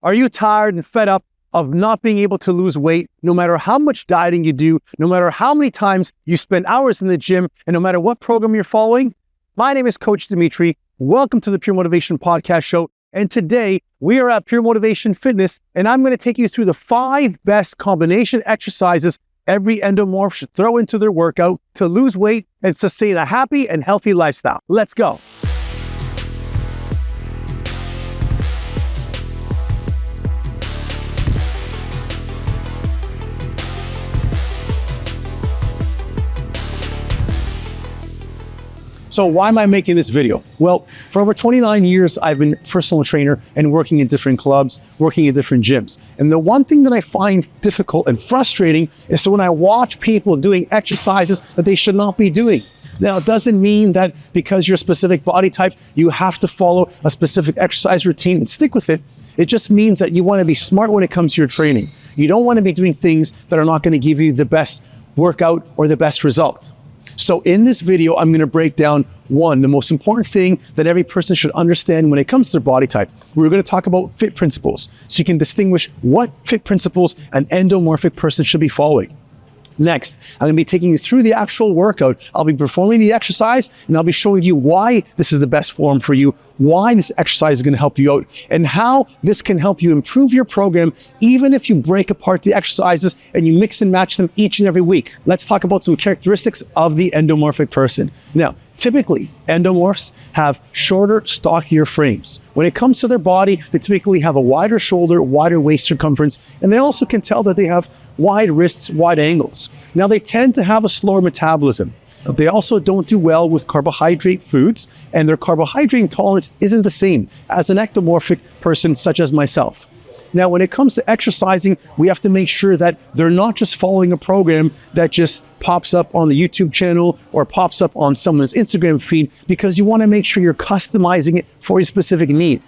Are you tired and fed up of not being able to lose weight, no matter how much dieting you do, no matter how many times you spend hours in the gym, and no matter what program you're following? My name is Coach Dimitri. Welcome to the Pure Motivation Podcast Show. And today we are at Pure Motivation Fitness, and I'm going to take you through the 5 best combination exercises every endomorph should throw into their workout to lose weight and sustain a happy and healthy lifestyle. Let's go. So why am I making this video? Well, for over 29 years, I've been a personal trainer and working in different clubs, working in different gyms. And the one thing that I find difficult and frustrating is when I watch people doing exercises that they should not be doing. Now, it doesn't mean that because you're a specific body type, you have to follow a specific exercise routine and stick with it. It just means that you want to be smart when it comes to your training. You don't want to be doing things that are not going to give you the best workout or the best result. So in this video, I'm going to break down the most important thing that every person should understand when it comes to their body type. We're going to talk about fit principles, so you can distinguish what fit principles an endomorphic person should be following. Next, I'm going to be taking you through the actual workout. I'll be performing the exercise, and I'll be showing you why this is the best form for you, why this exercise is going to help you out, and how this can help you improve your program, even if you break apart the exercises and you mix and match them each and every week. Let's talk about some characteristics of the endomorphic person. Now, typically, endomorphs have shorter, stockier frames. When it comes to their body, they typically have a wider shoulder, wider waist circumference, and they also can tell that they have wide wrists, wide ankles. Now, they tend to have a slower metabolism. They also don't do well with carbohydrate foods, and their carbohydrate intolerance isn't the same as an ectomorphic person such as myself. Now, when it comes to exercising, we have to make sure that they're not just following a program that just pops up on the YouTube channel or pops up on someone's Instagram feed, because you want to make sure you're customizing it for a specific need.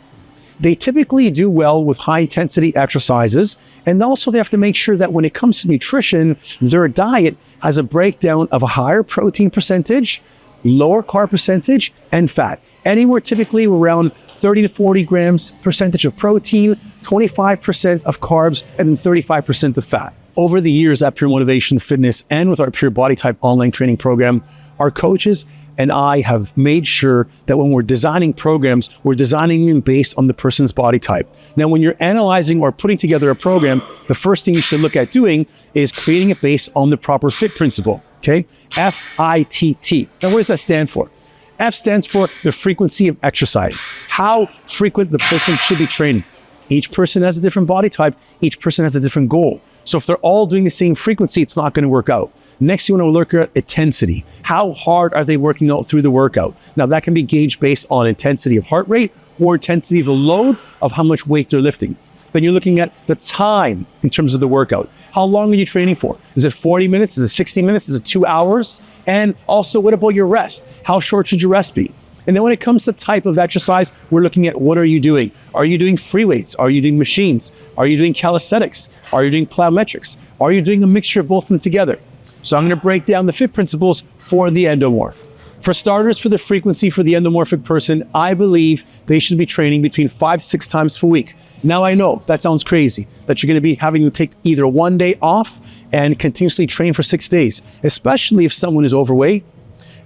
They typically do well with high intensity exercises, and also they have to make sure that when it comes to nutrition, their diet has a breakdown of a higher protein percentage, lower carb percentage, and fat. Anywhere typically around 30 to 40 grams percentage of protein, 25% of carbs, and 35% of fat. Over the years at Pure Motivation Fitness and with our Pure Body Type online training program, our coaches and I have made sure that when we're designing programs, we're designing them based on the person's body type. Now, when you're analyzing or putting together a program, the first thing you should look at doing is creating it based on the proper fit principle, okay? F-I-T-T. Now, what does that stand for? F stands for the frequency of exercise, how frequent the person should be training. Each person has a different body type. Each person has a different goal. So if they're all doing the same frequency, it's not going to work out. Next, you want to look at intensity. How hard are they working out through the workout? Now, that can be gauged based on intensity of heart rate or intensity of the load of how much weight they're lifting. Then you're looking at the time in terms of the workout. How long are you training for? Is it 40 minutes? Is it 60 minutes? Is it 2 hours? And also, what about your rest? How short should your rest be? And then when it comes to type of exercise, we're looking at what are you doing? Are you doing free weights? Are you doing machines? Are you doing calisthenics? Are you doing plyometrics? Are you doing a mixture of both of them together? So I'm going to break down the fit principles for the endomorph. For starters, for the frequency for the endomorphic person, I believe they should be training between 5 to 6 times per week. Now, I know that sounds crazy, that you're going to be having to take either one day off and continuously train for 6 days, especially if someone is overweight,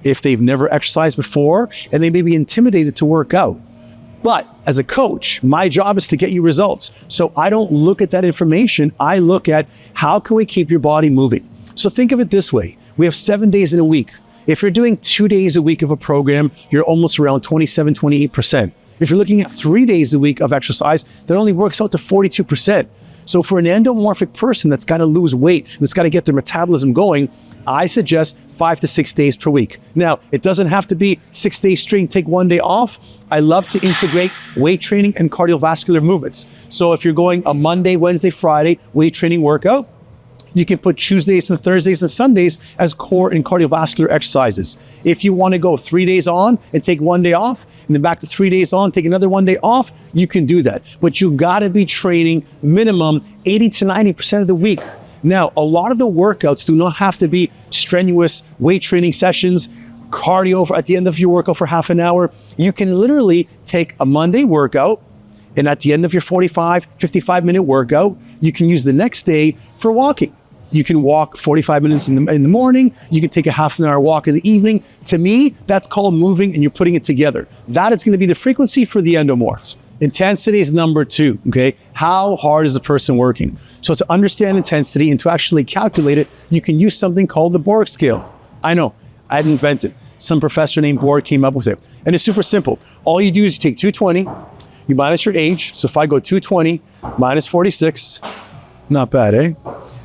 if they've never exercised before, and they may be intimidated to work out. But as a coach, my job is to get you results. So I don't look at that information. I look at how can we keep your body moving. So think of it this way. We have 7 days in a week. If you're doing 2 days a week of a program, you're almost around 27, 28%. If you're looking at 3 days a week of exercise, that only works out to 42%. So for an endomorphic person that's got to lose weight, that's got to get their metabolism going, I suggest 5 to 6 days per week. Now, it doesn't have to be 6 days straight and take 1 day off. I love to integrate weight training and cardiovascular movements. So if you're going a Monday, Wednesday, Friday weight training workout, you can put Tuesdays and Thursdays and Sundays as core and cardiovascular exercises. If you want to go 3 days on and take 1 day off, and then back to 3 days on, take another 1 day off, you can do that. But you got to be training minimum 80 to 90% of the week. Now, a lot of the workouts do not have to be strenuous weight training sessions, cardio at the end of your workout for half an hour. You can literally take a Monday workout And at the end of your 45, 55-minute workout, you can use the next day for walking. You can walk 45 minutes in the morning. You can take a half an hour walk in the evening. To me, that's called moving, and you're putting it together. That is going to be the frequency for the endomorphs. Intensity is number 2, okay? How hard is the person working? So to understand intensity and to actually calculate it, you can use something called the Borg scale. I know, I didn't invent it. Some professor named Borg came up with it. And it's super simple. All you do is you take 220, you minus your age. So if I go 220 minus 46, not bad, eh?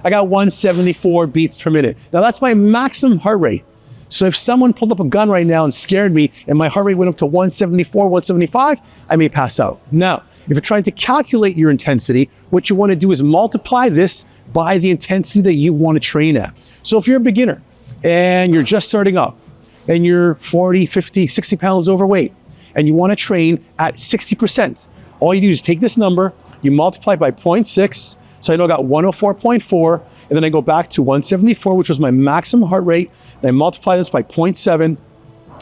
I got 174 beats per minute. Now that's my maximum heart rate. So if someone pulled up a gun right now and scared me and my heart rate went up to 174, 175, I may pass out. Now, if you're trying to calculate your intensity, what you want to do is multiply this by the intensity that you want to train at. So if you're a beginner and you're just starting up and you're 40, 50, 60 pounds overweight and you want to train at 60%, all you do is take this number, you multiply by 0.6, so I know I got 104.4, and then I go back to 174, which was my maximum heart rate, and I multiply this by 0.7, and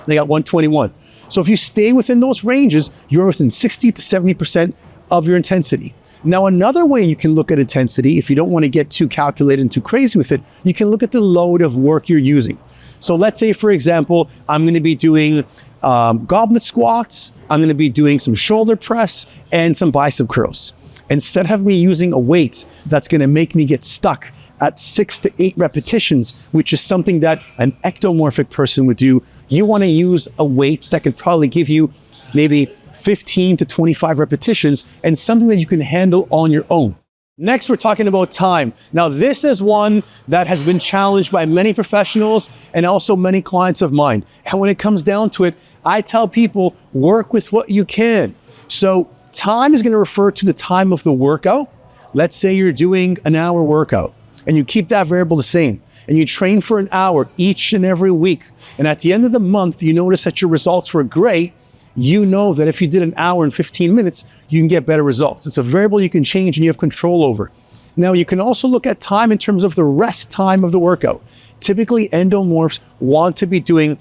I got 121. So if you stay within those ranges, you're within 60 to 70% of your intensity. Now, another way you can look at intensity, if you don't want to get too calculated and too crazy with it, you can look at the load of work you're using. So let's say, for example, I'm going to be doing goblet squats, I'm going to be doing some shoulder press, and some bicep curls. Instead of me using a weight that's going to make me get stuck at 6 to 8 repetitions, which is something that an ectomorphic person would do, you want to use a weight that could probably give you maybe 15 to 25 repetitions and something that you can handle on your own. Next, we're talking about time. Now, this is one that has been challenged by many professionals and also many clients of mine. And when it comes down to it, I tell people, work with what you can. So time is going to refer to the time of the workout. Let's say you're doing an hour workout and you keep that variable the same and you train for an hour each and every week. And at the end of the month, you notice that your results were great. You know that if you did an hour and 15 minutes, you can get better results. It's a variable you can change and you have control over. Now, you can also look at time in terms of the rest time of the workout. Typically, endomorphs want to be doing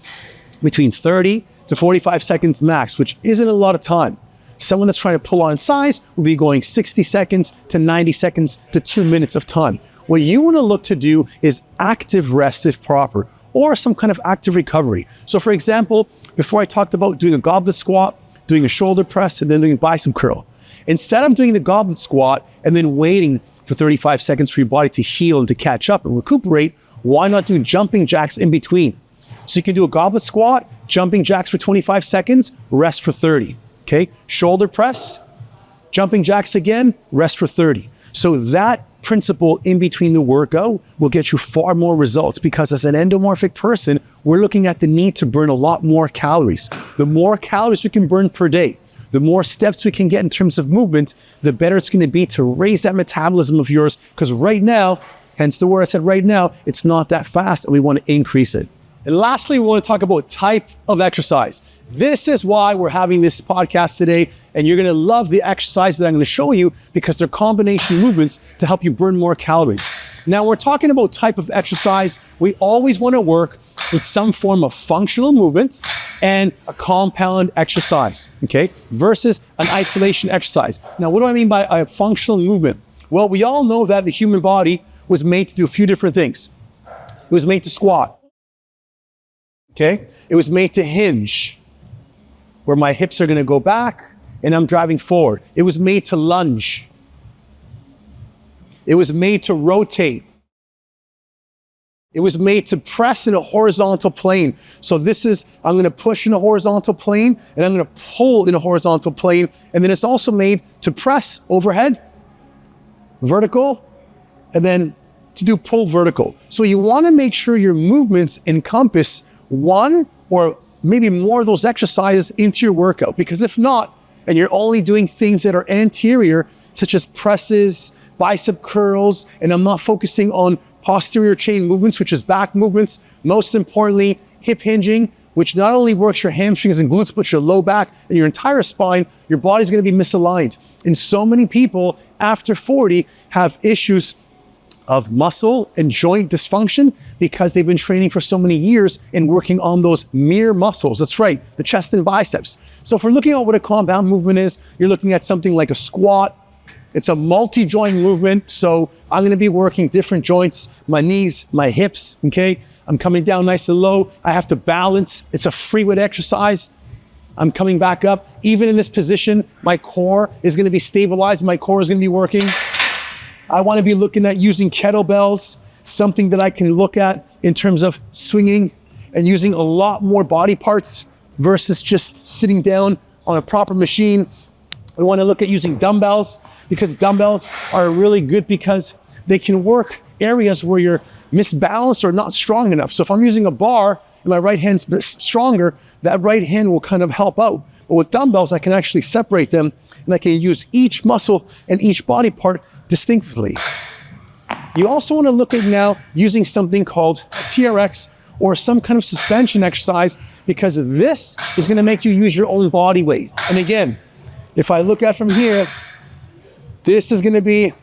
between 30 to 45 seconds max, which isn't a lot of time. Someone that's trying to pull on size will be going 60 seconds to 90 seconds to 2 minutes of time. What you want to look to do is active rest if proper, or some kind of active recovery. So for example, before I talked about doing a goblet squat, doing a shoulder press, and then doing a bicep curl. Instead of doing the goblet squat and then waiting for 35 seconds for your body to heal and to catch up and recuperate, why not do jumping jacks in between? So you can do a goblet squat, jumping jacks for 25 seconds, rest for 30. Okay, shoulder press, jumping jacks again, rest for 30. So that principle in between the workout will get you far more results, because as an endomorphic person, we're looking at the need to burn a lot more calories. The more calories we can burn per day, the more steps we can get in terms of movement, the better it's going to be to raise that metabolism of yours, because right now, hence the word I said right now, it's not that fast and we want to increase it. And lastly, we want to talk about type of exercise. This is why we're having this podcast today, and you're going to love the exercises that I'm going to show you, because they're combination movements to help you burn more calories. Now, we're talking about type of exercise. We always want to work with some form of functional movement and a compound exercise, okay, versus an isolation exercise. Now, what do I mean by a functional movement? Well, we all know that the human body was made to do a few different things. It was made to squat, okay? It was made to hinge, where my hips are going to go back and I'm driving forward. It was made to lunge. It was made to rotate. It was made to press in a horizontal plane. So this is, I'm going to push in a horizontal plane and I'm going to pull in a horizontal plane. And then it's also made to press overhead, vertical, and then to do pull vertical. So you want to make sure your movements encompass one or maybe more of those exercises into your workout, because if not, and you're only doing things that are anterior, such as presses, bicep curls, and I'm not focusing on posterior chain movements, which is back movements, most importantly, hip hinging, which not only works your hamstrings and glutes, but your low back and your entire spine, your body's going to be misaligned. And so many people after 40 have issues of muscle and joint dysfunction because they've been training for so many years and working on those mere muscles. That's right, the chest and biceps. So if we're looking at what a compound movement is, you're looking at something like a squat. It's a multi-joint movement. So I'm gonna be working different joints, my knees, my hips, okay? I'm coming down nice and low. I have to balance. It's a free weight exercise. I'm coming back up. Even in this position, my core is gonna be stabilized. My core is gonna be working. I wanna be looking at using kettlebells, something that I can look at in terms of swinging and using a lot more body parts versus just sitting down on a proper machine. I wanna look at using dumbbells because dumbbells are really good because they can work areas where you're misbalanced or not strong enough. So if I'm using a bar and my right hand's stronger, that right hand will kind of help out. But with dumbbells, I can actually separate them and I can use each muscle and each body part distinctly. You also want to look at now using something called TRX or some kind of suspension exercise because this is going to make you use your own body weight. And again, if I look at from here, this is going to be a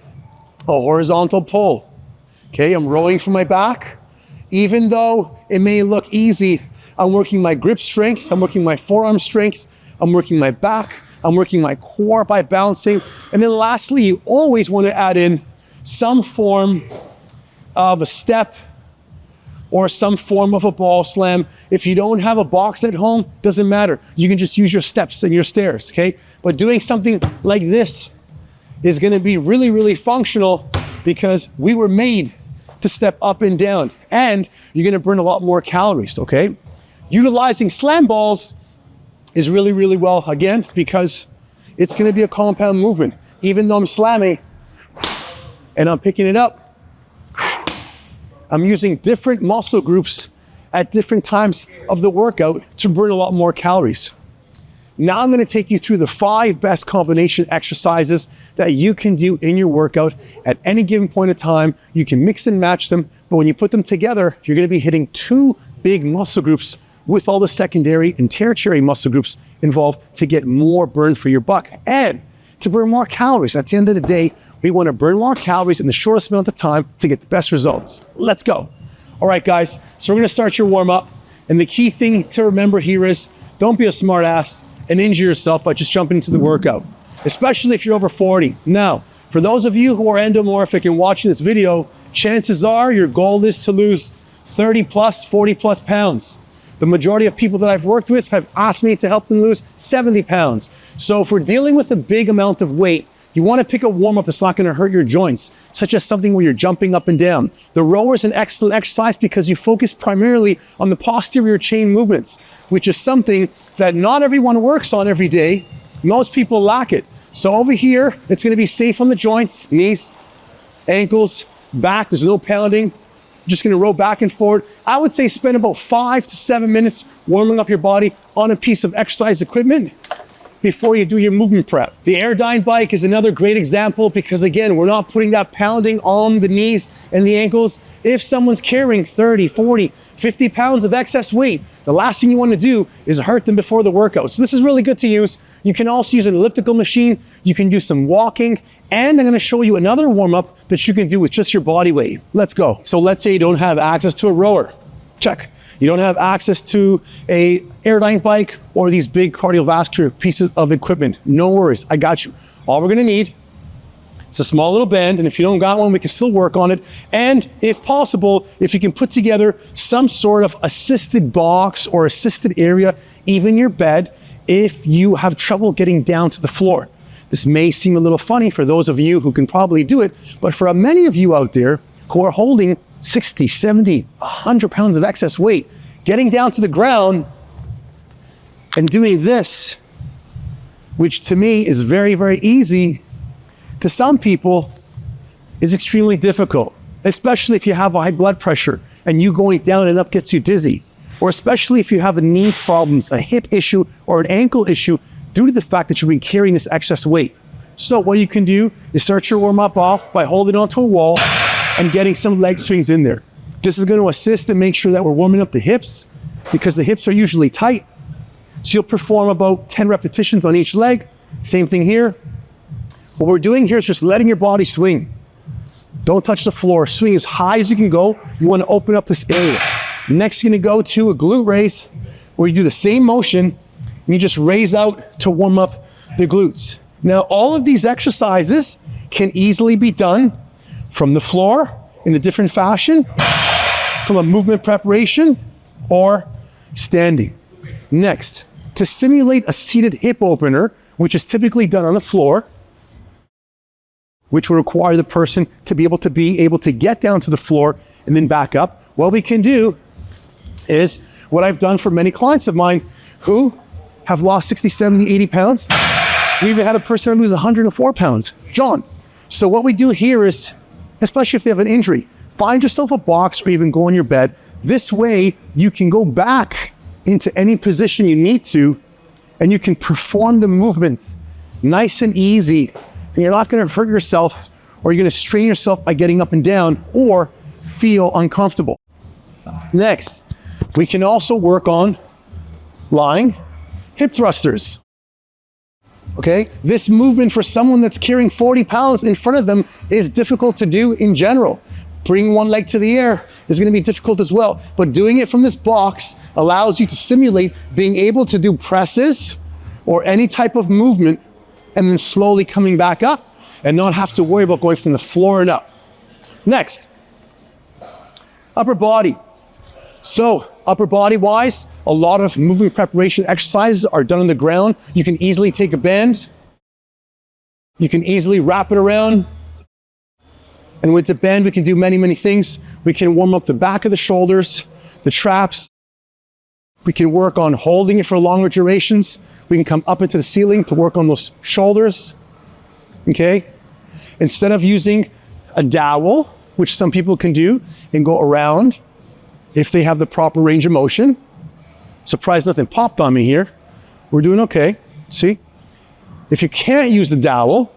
horizontal pull. Okay, I'm rowing from my back. Even though it may look easy, I'm working my grip strength, I'm working my forearm strength, I'm working my back, I'm working my core by balancing. And then lastly, you always want to add in some form of a step or some form of a ball slam. If you don't have a box at home, doesn't matter. You can just use your steps and your stairs, okay? But doing something like this is gonna be really, really functional because we were made to step up and down, and you're gonna burn a lot more calories, okay? Utilizing slam balls is really, really well, again, because it's gonna be a compound movement. Even though I'm slamming and I'm picking it up, I'm using different muscle groups at different times of the workout to burn a lot more calories. Now I'm gonna take you through the 5 best combination exercises that you can do in your workout at any given point of time. You can mix and match them, but when you put them together, you're gonna be hitting 2 big muscle groups with all the secondary and tertiary muscle groups involved to get more burn for your buck and to burn more calories. At the end of the day, we wanna burn more calories in the shortest amount of time to get the best results. Let's go. All right, guys, so we're gonna start your warm up. And the key thing to remember here is don't be a smart ass and injure yourself by just jumping into the workout, especially if you're over 40. Now, for those of you who are endomorphic and watching this video, chances are your goal is to lose 30 plus, 40 plus pounds. The majority of people that I've worked with have asked me to help them lose 70 pounds. So if we're dealing with a big amount of weight, you want to pick a warm-up that's not going to hurt your joints, such as something where you're jumping up and down. The rower is an excellent exercise because you focus primarily on the posterior chain movements, which is something that not everyone works on every day. Most people lack it. So over here, it's going to be safe on the joints, knees, ankles, back. There's no pounding. Just going to row back and forward. I would say spend about 5 to 7 minutes warming up your body on a piece of exercise equipment before you do your movement prep. The Airdyne bike is another great example because again, we're not putting that pounding on the knees and the ankles. If someone's carrying 30, 40, 50 pounds of excess weight, the last thing you want to do is hurt them before the workout. So this is really good to use. You can also use an elliptical machine. You can do some walking, and I'm going to show you another warm-up that you can do with just your body weight. Let's go. So let's say you don't have access to a rower. Check. You don't have access to a Airdyne bike or these big cardiovascular pieces of equipment. No worries, I got you. All we're gonna need is a small little band, and if you don't got one, we can still work on it. And if possible, if you can put together some sort of assisted box or assisted area, even your bed, if you have trouble getting down to the floor. This may seem a little funny for those of you who can probably do it, but for many of you out there who are holding 60, 70, 100 pounds of excess weight, getting down to the ground and doing this, which to me is very, very easy, to some people is extremely difficult, especially if you have high blood pressure and you going down and up gets you dizzy, or especially if you have a knee problems, a hip issue, or an ankle issue due to the fact that you've been carrying this excess weight. So what you can do is start your warm-up off by holding onto a wall and getting some leg swings in there. This is going to assist and make sure that we're warming up the hips because the hips are usually tight. So you'll perform about 10 repetitions on each leg. Same thing here. What we're doing here is just letting your body swing. Don't touch the floor. Swing as high as you can go. You want to open up this area. Next, you're going to go to a glute raise where you do the same motion and you just raise out to warm up the glutes. Now, all of these exercises can easily be done from the floor in a different fashion, from a movement preparation, or standing. Next, to simulate a seated hip opener, which is typically done on the floor, which will require the person to be able to get down to the floor and then back up. What we can do is what I've done for many clients of mine who have lost 60, 70, 80 pounds. We even had a person lose 104 pounds, John. So what we do here is, especially if they have an injury, find yourself a box or even go on your bed. This way you can go back into any position you need to, and you can perform the movement nice and easy. And you're not going to hurt yourself, or you're going to strain yourself by getting up and down or feel uncomfortable. Next, we can also work on lying hip thrusters. Okay, this movement for someone that's carrying 40 pounds in front of them is difficult to do in general. Bringing one leg to the air is going to be difficult as well, but doing it from this box allows you to simulate being able to do presses or any type of movement and then slowly coming back up and not have to worry about going from the floor and up. Next, upper body. So upper body wise, a lot of movement preparation exercises are done on the ground. You can easily take a band. You can easily wrap it around. And with the band, we can do many, many things. We can warm up the back of the shoulders, the traps. We can work on holding it for longer durations. We can come up into the ceiling to work on those shoulders, okay? Instead of using a dowel, which some people can do, and go around if they have the proper range of motion. Surprised nothing popped on me here. We're doing okay, see? If you can't use the dowel,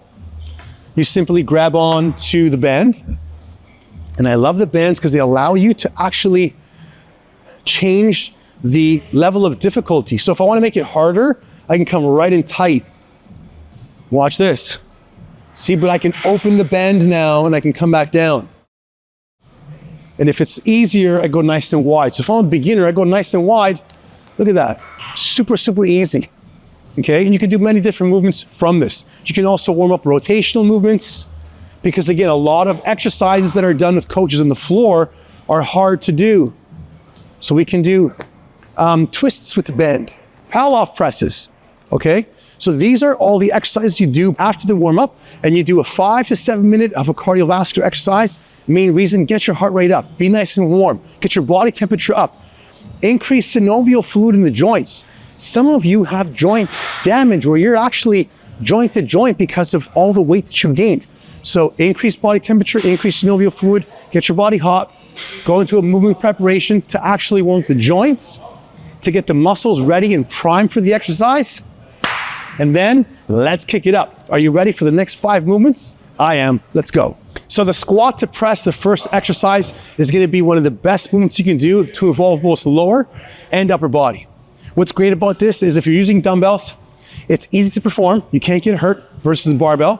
you simply grab on to the band. And I love the bands because they allow you to actually change the level of difficulty. So if I want to make it harder, I can come right in tight. Watch this. See, but I can open the band now and I can come back down. And if it's easier, I go nice and wide. So if I'm a beginner, I go nice and wide. Look at that. Super, super easy. Okay, and you can do many different movements from this. You can also warm up rotational movements because again, a lot of exercises that are done with coaches on the floor are hard to do. So we can do twists with the bend, Palloff presses, okay? So these are all the exercises you do after the warm up, and you do a 5 to 7 minute of a cardiovascular exercise. Main reason, get your heart rate up, be nice and warm, get your body temperature up, increase synovial fluid in the joints. Some of you have joint damage where you're actually joint to joint because of all the weight that you've gained. So increase body temperature, increase synovial fluid, get your body hot, go into a movement preparation to actually warm the joints, to get the muscles ready and primed for the exercise. And then let's kick it up. Are you ready for the next 5 movements? I am. Let's go. So the squat to press, the first exercise, is going to be one of the best movements you can do to involve both lower and upper body. What's great about this is if you're using dumbbells, it's easy to perform. You can't get hurt versus barbell.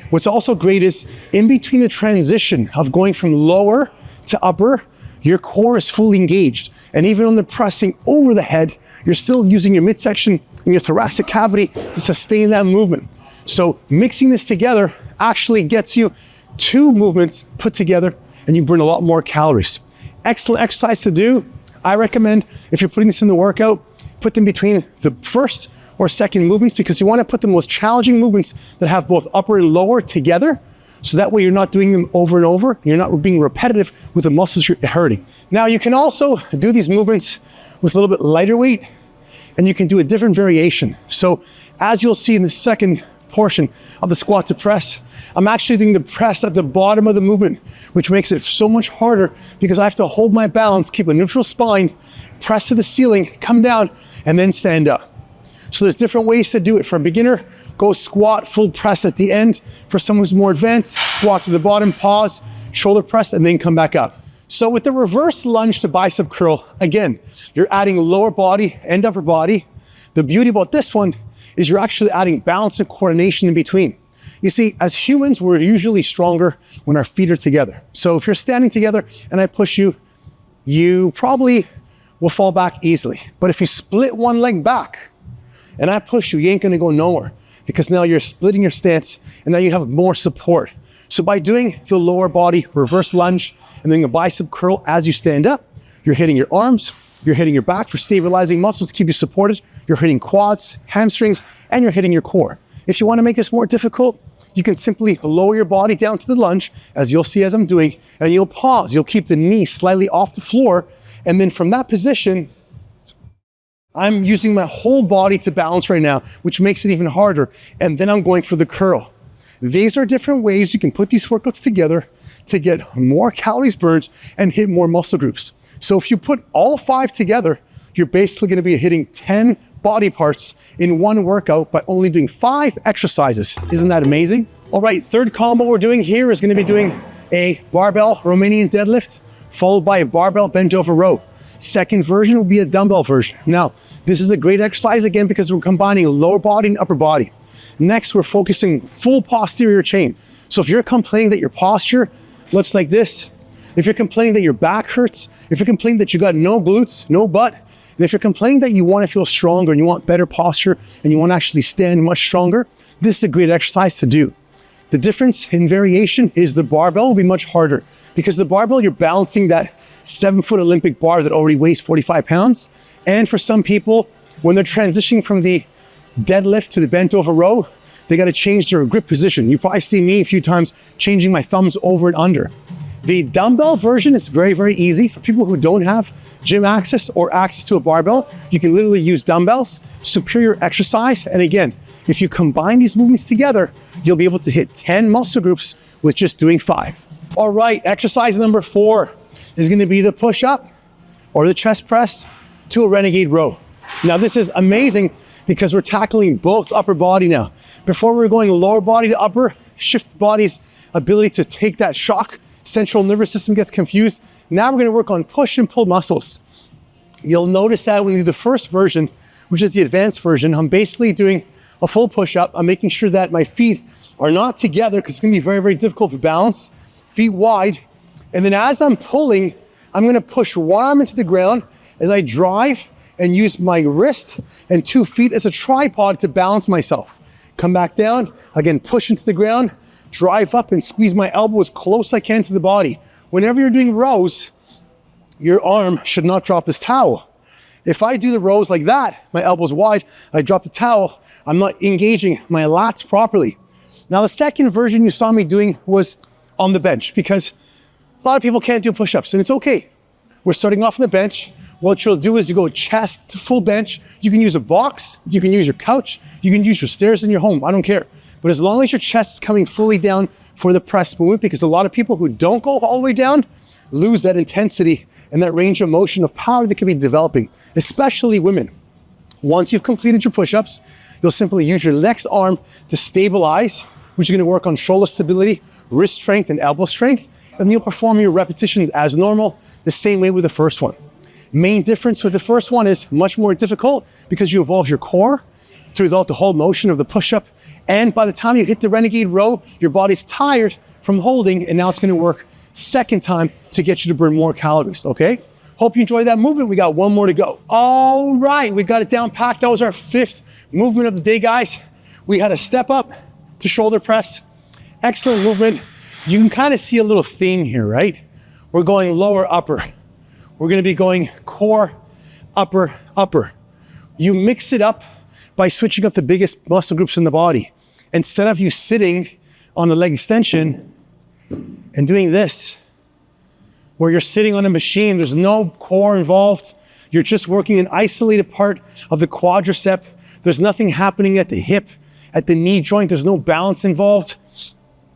What's also great is in between the transition of going from lower to upper, your core is fully engaged. And even on the pressing over the head, you're still using your midsection and your thoracic cavity to sustain that movement. So mixing this together actually gets you 2 movements put together and you burn a lot more calories. Excellent exercise to do. I recommend if you're putting this in the workout, put them between the first or second movements because you want to put the most challenging movements that have both upper and lower together. So that way you're not doing them over and over. You're not being repetitive with the muscles you're hurting. Now you can also do these movements with a little bit lighter weight and you can do a different variation. So as you'll see in the second portion of the squat to press, I'm actually doing the press at the bottom of the movement, which makes it so much harder because I have to hold my balance, keep a neutral spine, press to the ceiling, come down, and then stand up. So there's different ways to do it. For a beginner, go squat, full press at the end. For someone who's more advanced, squat to the bottom, pause, shoulder press, and then come back up. So with the reverse lunge to bicep curl, again, you're adding lower body and upper body. The beauty about this one is you're actually adding balance and coordination in between. You see, as humans, we're usually stronger when our feet are together. So if you're standing together and I push you, you probably will fall back easily. But if you split one leg back and I push you, you ain't gonna go nowhere, because now you're splitting your stance and now you have more support. So by doing the lower body reverse lunge and then a bicep curl as you stand up, you're hitting your arms, you're hitting your back for stabilizing muscles to keep you supported, you're hitting quads, hamstrings, and you're hitting your core. If you want to make this more difficult, you can simply lower your body down to the lunge, as you'll see as I'm doing, and you'll pause. You'll keep the knee slightly off the floor, and then from that position, I'm using my whole body to balance right now, which makes it even harder, and then I'm going for the curl. These are different ways you can put these workouts together to get more calories burned and hit more muscle groups. So if you put all 5 together, you're basically going to be hitting 10 body parts in one workout by only doing 5 exercises. Isn't that amazing? All right, third combo we're doing here is going to be doing a barbell Romanian deadlift followed by a barbell bent over row. Second version will be a dumbbell version. Now, this is a great exercise again because we're combining lower body and upper body. Next, we're focusing full posterior chain. So if you're complaining that your posture looks like this, if you're complaining that your back hurts, if you're complaining that you got no glutes, no butt, and if you're complaining that you want to feel stronger and you want better posture and you want to actually stand much stronger, this is a great exercise to do. The difference in variation is the barbell will be much harder, because the barbell, you're balancing that 7-foot Olympic bar that already weighs 45 pounds. And for some people, when they're transitioning from the deadlift to the bent over row, they got to change their grip position. You probably see me a few times changing my thumbs over and under. The dumbbell version is very, very easy. For people who don't have gym access or access to a barbell, you can literally use dumbbells, superior exercise. And again, if you combine these movements together, you'll be able to hit 10 muscle groups with just doing 5. All right, exercise number 4 is going to be the push-up or the chest press to a Renegade Row. Now this is amazing because we're tackling both upper body now. Before we were going lower body to upper, shift the body's ability to take that shock. Central nervous system gets confused. Now we're going to work on push and pull muscles. You'll notice that when you do the first version, which is the advanced version, I'm basically doing a full push-up. I'm making sure that my feet are not together because it's going to be very, very difficult for balance. Feet wide. And then as I'm pulling, I'm going to push one arm into the ground as I drive and use my wrist and 2 feet as a tripod to balance myself. Come back down, again, push into the ground, drive up and squeeze my elbow as close as I can to the body. Whenever you're doing rows, your arm should not drop this towel. If I do the rows like that, my elbow's wide, I drop the towel, I'm not engaging my lats properly. Now the second version you saw me doing was on the bench, because a lot of people can't do push-ups, and it's okay. We're starting off on the bench. What you'll do is you go chest to full bench. You can use a box, you can use your couch, you can use your stairs in your home, I don't care. But as long as your chest is coming fully down for the press movement, because a lot of people who don't go all the way down lose that intensity and that range of motion of power that can be developing, especially women. Once you've completed your push-ups, you'll simply use your next arm to stabilize, which you're going to work on shoulder stability, wrist strength, and elbow strength, and you'll perform your repetitions as normal, the same way with the first one. Main difference with the first one is much more difficult because you evolve your core to result the whole motion of the push-up, and by the time you hit the Renegade Row, your body's tired from holding, and now it's going to work second time to get you to burn more calories, okay? Hope you enjoyed that movement. We got one more to go. All right, we got it down packed. That was our 5th movement of the day, guys. We had a step up to shoulder press. Excellent movement. You can kind of see a little theme here, right? We're going lower, upper. We're going to be going core, upper, upper. You mix it up by switching up the biggest muscle groups in the body. Instead of you sitting on a leg extension and doing this, where you're sitting on a machine, there's no core involved. You're just working an isolated part of the quadricep. There's nothing happening at the hip, at the knee joint. There's no balance involved.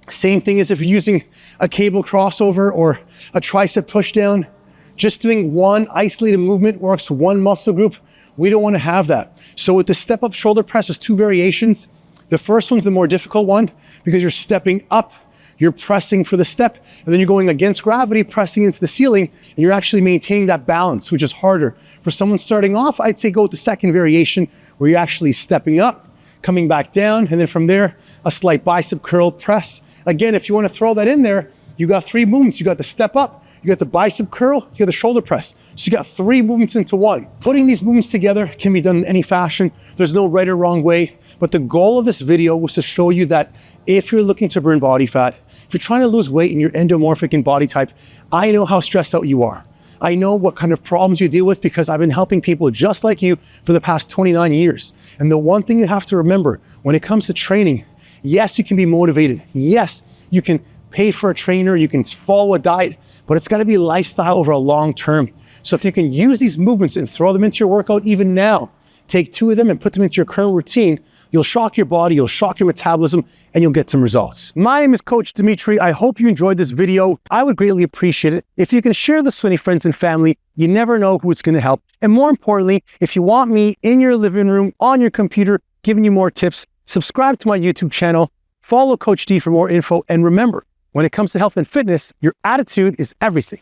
Same thing as if you're using a cable crossover or a tricep push down. Just doing one isolated movement works one muscle group. We don't want to have that. So with the step up shoulder press, there's 2 variations. The first one's the more difficult one because you're stepping up, you're pressing for the step, and then you're going against gravity, pressing into the ceiling, and you're actually maintaining that balance, which is harder. For someone starting off, I'd say go with the second variation where you're actually stepping up, coming back down, and then from there, a slight bicep curl press. Again, if you want to throw that in there, you got 3 movements. You got the step up, you got the bicep curl, you got the shoulder press. So you got 3 movements into one. Putting these movements together can be done in any fashion. There's no right or wrong way. But the goal of this video was to show you that if you're looking to burn body fat, if you're trying to lose weight and you're endomorphic in body type, I know how stressed out you are. I know what kind of problems you deal with because I've been helping people just like you for the past 29 years. And the one thing you have to remember when it comes to training, yes, you can be motivated. Yes, you can pay for a trainer, you can follow a diet, but it's gotta be a lifestyle over a long term. So if you can use these movements and throw them into your workout even now, take 2 of them and put them into your current routine, you'll shock your body, you'll shock your metabolism, and you'll get some results. My name is Coach Dimitri. I hope you enjoyed this video. I would greatly appreciate it if you can share this with any friends and family. You never know who it's gonna help. And more importantly, if you want me in your living room, on your computer, giving you more tips, subscribe to my YouTube channel, follow Coach D for more info, and remember, when it comes to health and fitness, your attitude is everything.